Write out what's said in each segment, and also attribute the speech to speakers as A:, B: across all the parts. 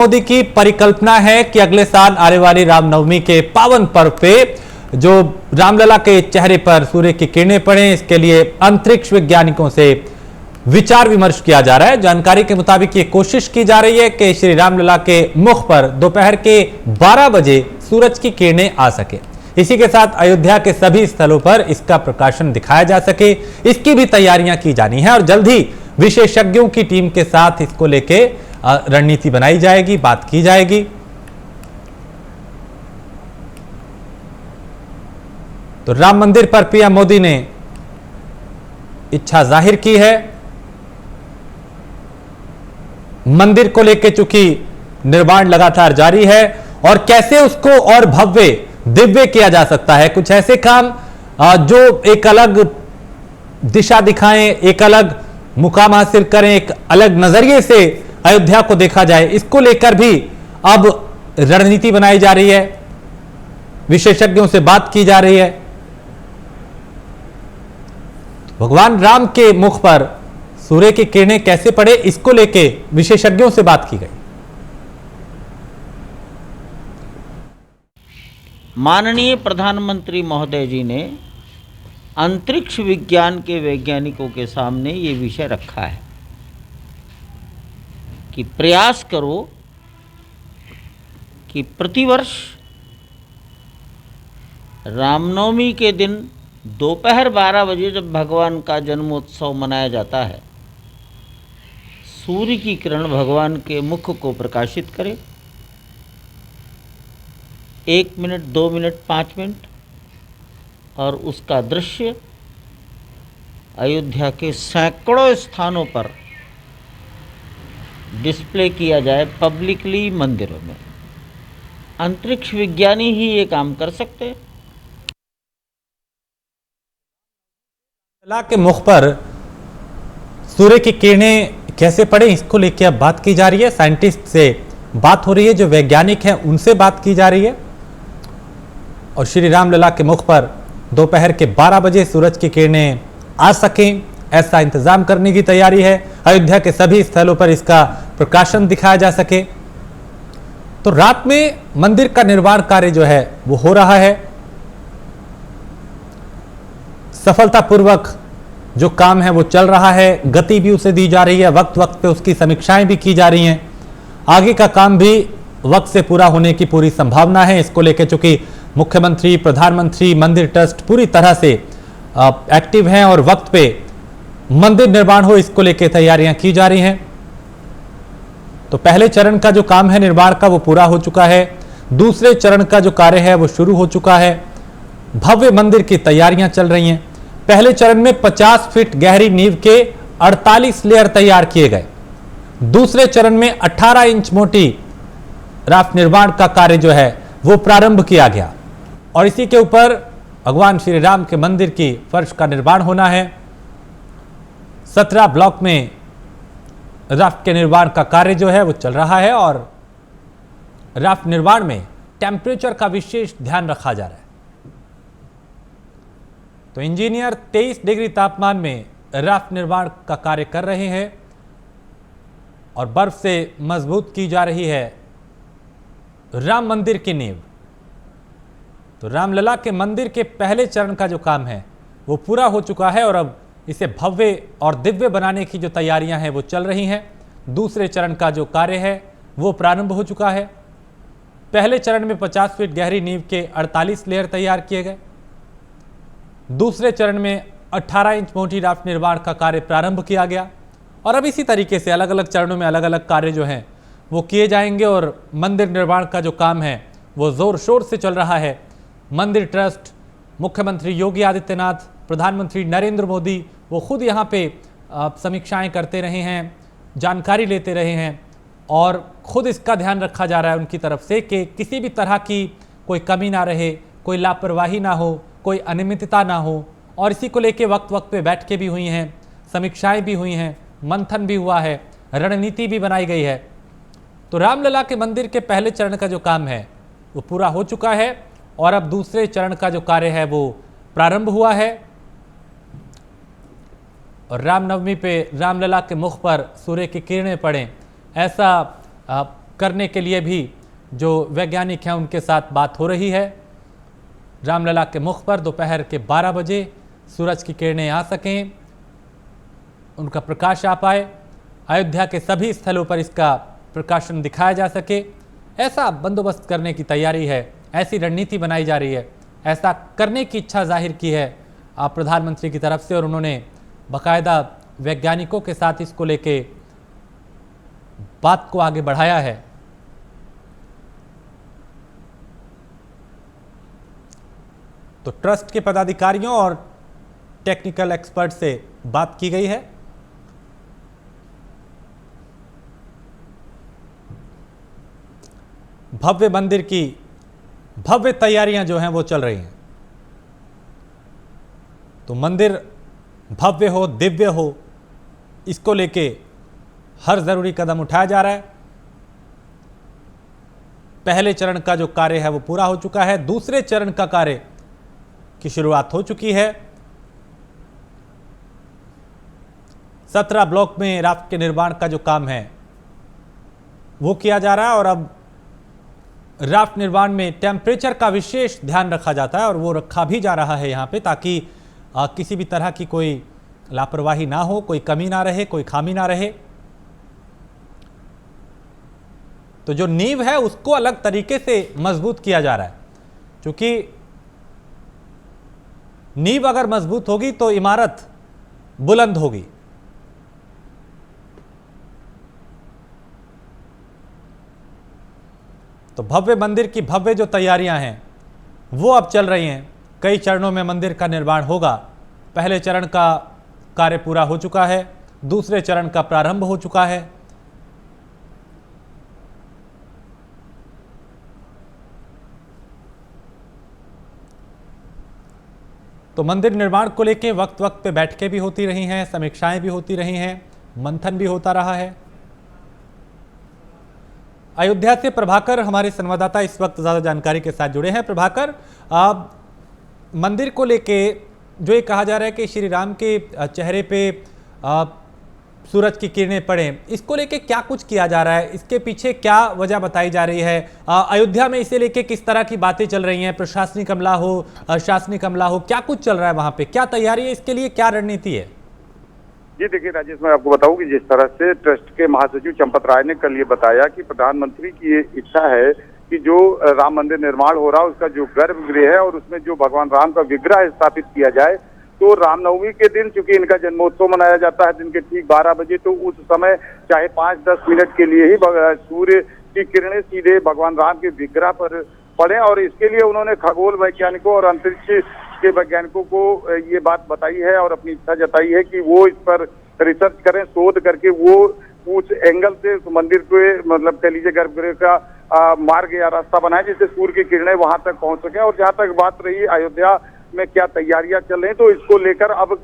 A: मोदी की परिकल्पना है कि अगले साल आने वाली रामनवमी के पावन पर्व पे जो रामलला के चेहरे पर सूर्य की किरणें पड़े, इसके लिए अंतरिक्ष वैज्ञानिकों से विचार विमर्श किया जा रहा है। जानकारी के मुताबिक ये कोशिश की जा रही है कि श्री रामलला के मुख पर दोपहर के 12 बजे सूरज की किरणें आ सके। इसी के साथ अयोध्या के सभी स्थलों पर इसका प्रकाशन दिखाया जा सके, इसकी भी तैयारियां की जानी है और जल्द ही विशेषज्ञों की टीम के साथ इसको लेके रणनीति बनाई जाएगी, बात की जाएगी। तो राम मंदिर पर पीएम मोदी ने इच्छा जाहिर की है। मंदिर को लेकर चूंकि निर्माण लगातार जारी है और कैसे उसको और भव्य दिव्य किया जा सकता है, कुछ ऐसे काम जो एक अलग दिशा दिखाएं, एक अलग मुकाम हासिल करें, एक अलग नजरिए से अयोध्या को देखा जाए, इसको लेकर भी अब रणनीति बनाई जा रही है, विशेषज्ञों से बात की जा रही है। भगवान राम के मुख पर सूर्य की किरणें कैसे पड़े, इसको लेके विशेषज्ञों से बात की गई।
B: माननीय प्रधानमंत्री महोदय जी ने अंतरिक्ष विज्ञान के वैज्ञानिकों के सामने ये विषय रखा है कि प्रयास करो कि प्रतिवर्ष रामनवमी के दिन दोपहर 12 बजे जब भगवान का जन्मोत्सव मनाया जाता है, सूर्य की किरण भगवान के मुख को प्रकाशित करे। 1 मिनट, 2 मिनट, 5 मिनट और उसका दृश्य अयोध्या के सैकड़ों स्थानों पर डिस्प्ले किया जाए, पब्लिकली मंदिरों में। अंतरिक्ष विज्ञानी ही ये काम कर सकते हैं।
A: रामलला के मुख पर सूर्य की किरणें कैसे पड़े, इसको लेकर अब बात की जा रही है। साइंटिस्ट से बात हो रही है, जो वैज्ञानिक हैं उनसे बात की जा रही है और श्री रामलला के मुख पर दोपहर के 12 बजे सूरज की किरणें आ सकें, ऐसा इंतजाम करने की तैयारी है। अयोध्या के सभी स्थलों पर इसका प्रकाशन दिखाया जा सके। तो रात में मंदिर का निर्माण कार्य जो है वो हो रहा है, सफलतापूर्वक जो काम है वो चल रहा है, गति भी उसे दी जा रही है, वक्त वक्त पे उसकी समीक्षाएं भी की जा रही हैं। आगे का काम भी वक्त से पूरा होने की पूरी संभावना है। इसको लेकर चूंकि मुख्यमंत्री, प्रधानमंत्री, मंदिर ट्रस्ट पूरी तरह से एक्टिव हैं और वक्त पे मंदिर निर्माण हो, इसको लेकर तैयारियां की जा रही हैं। तो पहले चरण का जो काम है निर्माण का वो पूरा हो चुका है, दूसरे चरण का जो कार्य है वो शुरू हो चुका है। भव्य मंदिर की तैयारियां चल रही हैं। पहले चरण में 50 फीट गहरी नींव के 48 लेयर तैयार किए गए। दूसरे चरण में 18 इंच मोटी राफ्ट निर्माण का कार्य जो है वो प्रारंभ किया गया और इसी के ऊपर भगवान श्री राम के मंदिर की फर्श का निर्माण होना है। 17 ब्लॉक में राफ्ट के निर्माण का कार्य जो है वो चल रहा है और राफ्ट निर्माण में टेम्परेचर का विशेष ध्यान रखा जा रहा है। तो इंजीनियर 23 डिग्री तापमान में राफ्ट निर्माण का कार्य कर रहे हैं और बर्फ से मजबूत की जा रही है राम मंदिर की नींव। तो रामलला के मंदिर के पहले चरण का जो काम है वो पूरा हो चुका है और अब इसे भव्य और दिव्य बनाने की जो तैयारियां हैं वो चल रही हैं। दूसरे चरण का जो कार्य है वो प्रारंभ हो चुका है। पहले चरण में 50 फीट गहरी नींव के 48 लेयर तैयार किए गए। दूसरे चरण में 18 इंच मोटी राफ्ट निर्माण का कार्य प्रारंभ किया गया और अब इसी तरीके से अलग अलग चरणों में अलग अलग कार्य जो हैं वो किए जाएंगे और मंदिर निर्माण का जो काम है वो जोर शोर से चल रहा है। मंदिर ट्रस्ट, मुख्यमंत्री योगी आदित्यनाथ, प्रधानमंत्री नरेंद्र मोदी वो खुद यहाँ पे समीक्षाएं करते रहे हैं, जानकारी लेते रहे हैं और खुद इसका ध्यान रखा जा रहा है उनकी तरफ से कि किसी भी तरह की कोई कमी ना रहे, कोई लापरवाही ना हो, कोई अनियमितता ना हो। और इसी को लेके वक्त वक्त पे बैठकें भी हुई हैं, समीक्षाएं भी हुई हैं, मंथन भी हुआ है, रणनीति भी बनाई गई है। तो रामलला के मंदिर के पहले चरण का जो काम है वो पूरा हो चुका है और अब दूसरे चरण का जो कार्य है वो प्रारंभ हुआ है और रामनवमी पे रामलला के मुख पर सूर्य की किरणें पड़ें, ऐसा करने के लिए भी जो वैज्ञानिक हैं उनके साथ बात हो रही है। रामलला के मुख पर दोपहर के 12 बजे सूरज की किरणें आ सकें, उनका प्रकाश आ पाए, अयोध्या के सभी स्थलों पर इसका प्रकाशन दिखाया जा सके, ऐसा बंदोबस्त करने की तैयारी है, ऐसी रणनीति बनाई जा रही है, ऐसा करने की इच्छा जाहिर की है प्रधानमंत्री की तरफ से। और उन्होंने बाकायदा वैज्ञानिकों के साथ इसको लेके बात को आगे बढ़ाया है। तो ट्रस्ट के पदाधिकारियों और टेक्निकल एक्सपर्ट से बात की गई है। भव्य मंदिर की भव्य तैयारियां जो हैं वो चल रही हैं। तो मंदिर भव्य हो, दिव्य हो, इसको लेके हर जरूरी कदम उठाया जा रहा है। पहले चरण का जो कार्य है वो पूरा हो चुका है, दूसरे चरण का कार्य की शुरुआत हो चुकी है। 17 ब्लॉक में राफ्ट के निर्माण का जो काम है वो किया जा रहा है और अब राफ्ट निर्माण में टेम्परेचर का विशेष ध्यान रखा जाता है और वो रखा भी जा रहा है यहाँ पे, ताकि किसी भी तरह की कोई लापरवाही ना हो, कोई कमी ना रहे, कोई खामी ना रहे। तो जो नींव है उसको अलग तरीके से मजबूत किया जा रहा है, क्योंकि नींव अगर मजबूत होगी तो इमारत बुलंद होगी। तो भव्य मंदिर की भव्य जो तैयारियां हैं वो अब चल रही हैं। कई चरणों में मंदिर का निर्माण होगा। पहले चरण का कार्य पूरा हो चुका है, दूसरे चरण का प्रारंभ हो चुका है। तो मंदिर निर्माण को लेकर वक्त वक्त पे बैठकें भी होती रही हैं, समीक्षाएं भी होती रही हैं, मंथन भी होता रहा है। अयोध्या से प्रभाकर हमारे संवाददाता इस वक्त ज़्यादा जानकारी के साथ जुड़े हैं। प्रभाकर, मंदिर को लेके जो ये कहा जा रहा है कि श्री राम के चेहरे पे सूरज की किरणें पड़े, इसको लेके क्या कुछ किया जा रहा है, इसके पीछे क्या वजह बताई जा रही है? अयोध्या में इसे लेके किस तरह की बातें चल रही हैं? प्रशासनिक अमला हो, शासनिक अमला हो, क्या कुछ चल रहा है वहाँ पे? क्या तैयारी है इसके लिए, क्या रणनीति है?
C: जी देखिए राजेश, मैं आपको बताऊं कि जिस तरह से ट्रस्ट के महासचिव चंपत राय ने कल ये बताया कि प्रधानमंत्री की ये इच्छा है कि जो राम मंदिर निर्माण हो रहा है उसका जो गर्भगृह है और उसमें जो भगवान राम का विग्रह स्थापित किया जाए, तो रामनवमी के दिन चूंकि इनका जन्मोत्सव मनाया जाता है दिन के ठीक 12 बजे, तो उस समय चाहे 5-10 मिनट के लिए ही सूर्य की किरणें सीधे भगवान राम के विग्रह पर पड़े। और इसके लिए उन्होंने खगोल वैज्ञानिकों और अंतरिक्ष के वैज्ञानिकों को ये बात बताई है और अपनी इच्छा जताई है कि वो इस पर रिसर्च करें, शोध करके वो उस एंगल से उस मंदिर के मतलब कह लीजिए गर्भगृह का मार्ग या रास्ता बनाए जिससे सूर्य की किरणें वहां तक पहुंच सके। और जहां तक बात रही अयोध्या में क्या तैयारियां चल रही, तो इसको लेकर अब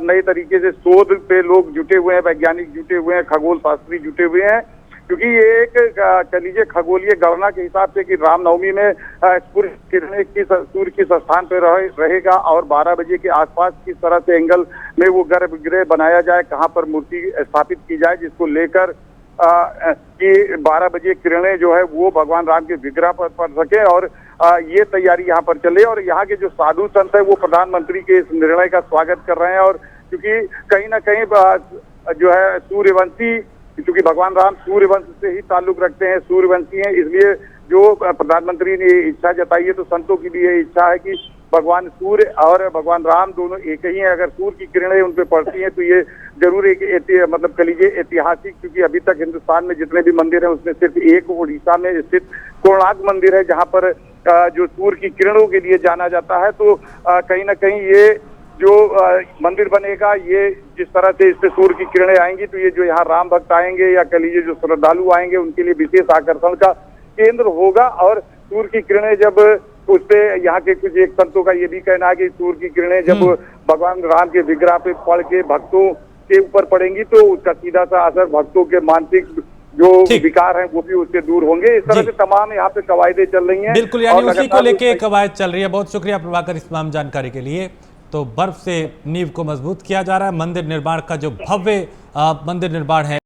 C: नए तरीके से शोध पे लोग जुटे हुए हैं, वैज्ञानिक जुटे हुए हैं, खगोल शास्त्री जुटे हुए हैं, क्योंकि ये एक कह लीजिए खगोलीय गणना के हिसाब से कि रामनवमी में सूर्य किरणें सूर्य किस स्थान पे रहेगा और 12 बजे के आसपास किस तरह से एंगल में वो गर्भगृह बनाया जाए, कहाँ पर मूर्ति स्थापित की जाए, जिसको लेकर कि 12 बजे किरणें जो है वो भगवान राम के विग्रह पर पड़ सके। और ये तैयारी यहाँ पर चले और यहाँ के जो साधु संत है वो प्रधानमंत्री के इस निर्णय का स्वागत कर रहे हैं। और क्योंकि कहीं ना कहीं जो है सूर्यवंशी, क्योंकि भगवान राम सूर्यवंश से ही ताल्लुक रखते हैं, सूर्यवंशी हैं, इसलिए जो प्रधानमंत्री ने ये इच्छा जताई है तो संतों की भी ये इच्छा है कि भगवान सूर्य और भगवान राम दोनों एक ही हैं। अगर सूर्य की किरणें उन पे पड़ती हैं तो ये जरूर एक मतलब कह लीजिए ऐतिहासिक, क्योंकि अभी तक हिंदुस्तान में जितने भी मंदिर हैं उसमें सिर्फ एक उड़ीसा में स्थित कोणार्क मंदिर है जहाँ पर जो सूर्य की किरणों के लिए जाना जाता है। तो कहीं ना कहीं ये जो मंदिर बनेगा, ये जिस तरह से इससे सूर्य की किरणें आएंगी तो ये जो यहाँ राम भक्त आएंगे या कह लीजिए जो श्रद्धालु आएंगे उनके लिए विशेष आकर्षण का केंद्र होगा। और सूर्य की किरणें जब उस पे यहाँ के कुछ एक संतों का ये भी कहना है कि सूर्य की किरणें जब भगवान राम के विग्रह पे पड़ के भक्तों के ऊपर पड़ेंगी तो उसका सीधा सा असर भक्तों के मानसिक जो विकार हैं वो भी उससे दूर होंगे। इस तरह से तमाम यहाँ पे कवायदें चल रही हैं।
A: बिल्कुल, यानी उसी को लेके कवायद चल रही है। बहुत शुक्रिया प्रभाकर इस तमाम जानकारी के लिए। तो बर्फ से नींव को मजबूत किया जा रहा है। मंदिर निर्माण का जो भव्य मंदिर निर्माण है